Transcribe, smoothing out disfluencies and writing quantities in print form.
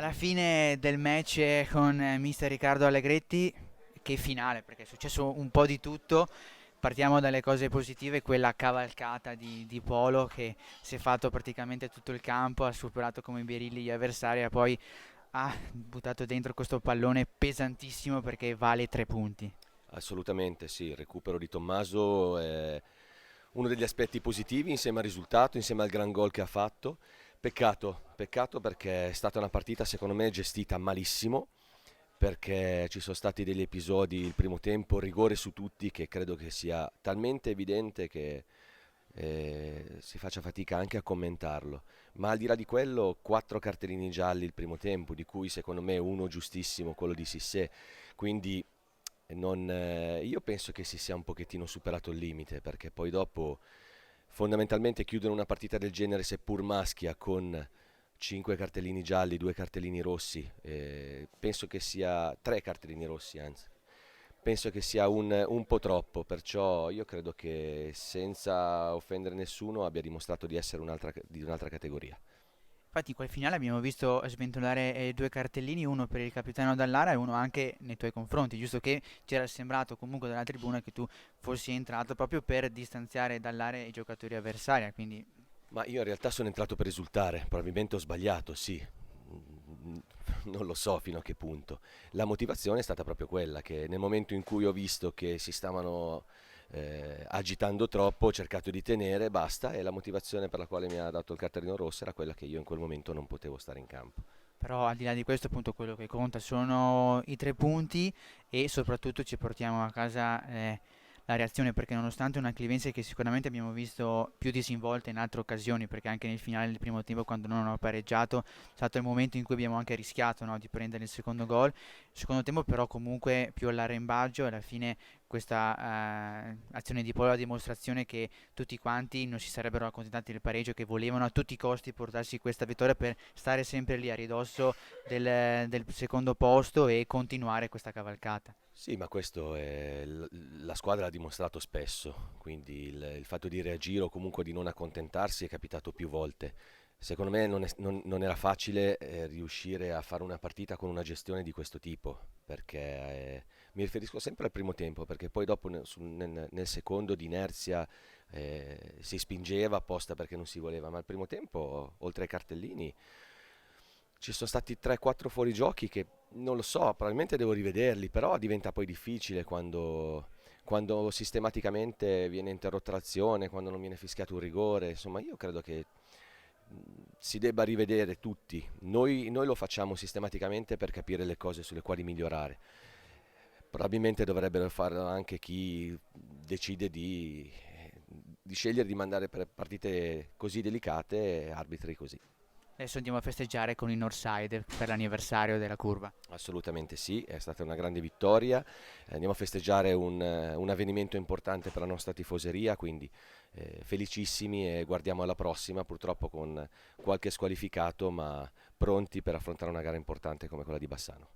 Alla fine del match con mister Riccardo Allegretti, che finale, perché è successo un po' di tutto. Partiamo dalle cose positive, quella cavalcata di Polo che si è fatto praticamente tutto il campo, ha superato come birilli gli avversari e poi ha buttato dentro questo pallone pesantissimo perché vale 3 punti. Assolutamente sì, il recupero di Tommaso è uno degli aspetti positivi insieme al risultato, insieme al gran gol che ha fatto. Peccato perché è stata una partita secondo me gestita malissimo, perché ci sono stati degli episodi il primo tempo, rigore su tutti, che credo che sia talmente evidente che si faccia fatica anche a commentarlo. Ma al di là di quello, 4 cartellini gialli il primo tempo, di cui secondo me uno giustissimo, quello di Sissé. Quindi io penso che si sia un pochettino superato il limite, perché poi dopo fondamentalmente chiudere una partita del genere, seppur maschia, con 5 cartellini gialli, 2 cartellini rossi, penso che sia 3 cartellini rossi, anzi. Penso che sia un po' troppo, perciò io credo che senza offendere nessuno abbia dimostrato di essere di un'altra categoria. Infatti in quel finale abbiamo visto sventolare 2 cartellini, uno per il capitano Dallara e uno anche nei tuoi confronti, giusto che ci era sembrato comunque dalla tribuna che tu fossi entrato proprio per distanziare Dallara e i giocatori avversari, quindi Ma io in realtà sono entrato per risultare, probabilmente ho sbagliato, sì. Mm, Non lo so fino a che punto. La motivazione è stata proprio quella, che nel momento in cui ho visto che si stavano agitando troppo, ho cercato di tenere, basta, e la motivazione per la quale mi ha dato il cartellino rosso era quella che io in quel momento non potevo stare in campo. però al di là di questo appunto quello che conta sono i 3 punti e soprattutto ci portiamo a casa la reazione perché nonostante una Clivense che sicuramente abbiamo visto più disinvolta in altre occasioni perché anche nel finale del primo tempo quando non hanno pareggiato è stato il momento in cui abbiamo anche rischiato, no, di prendere il secondo gol. Il secondo tempo però comunque più all'arrembaggio e alla fine questa azione di Polo è la dimostrazione che tutti quanti non si sarebbero accontentati del pareggio, che volevano a tutti i costi portarsi questa vittoria per stare sempre lì a ridosso del secondo posto e continuare questa cavalcata. Sì, ma questo la squadra l'ha dimostrato spesso, quindi il fatto di reagire o comunque di non accontentarsi è capitato più volte. Secondo me non era facile riuscire a fare una partita con una gestione di questo tipo, perché mi riferisco sempre al primo tempo, perché poi dopo nel secondo di inerzia si spingeva apposta perché non si voleva, ma al primo tempo, oltre ai cartellini, ci sono stati 3-4 fuorigiochi che non lo so, probabilmente devo rivederli, però diventa poi difficile quando sistematicamente viene interrotta l'azione, quando non viene fischiato un rigore. Insomma, io credo che si debba rivedere tutti. Noi lo facciamo sistematicamente per capire le cose sulle quali migliorare. Probabilmente dovrebbero farlo anche chi decide di scegliere di mandare per partite così delicate arbitri così. Adesso andiamo a festeggiare con il Northside per l'anniversario della curva. Assolutamente sì, è stata una grande vittoria. Andiamo a festeggiare un avvenimento importante per la nostra tifoseria, quindi felicissimi e guardiamo alla prossima, purtroppo con qualche squalificato, ma pronti per affrontare una gara importante come quella di Bassano.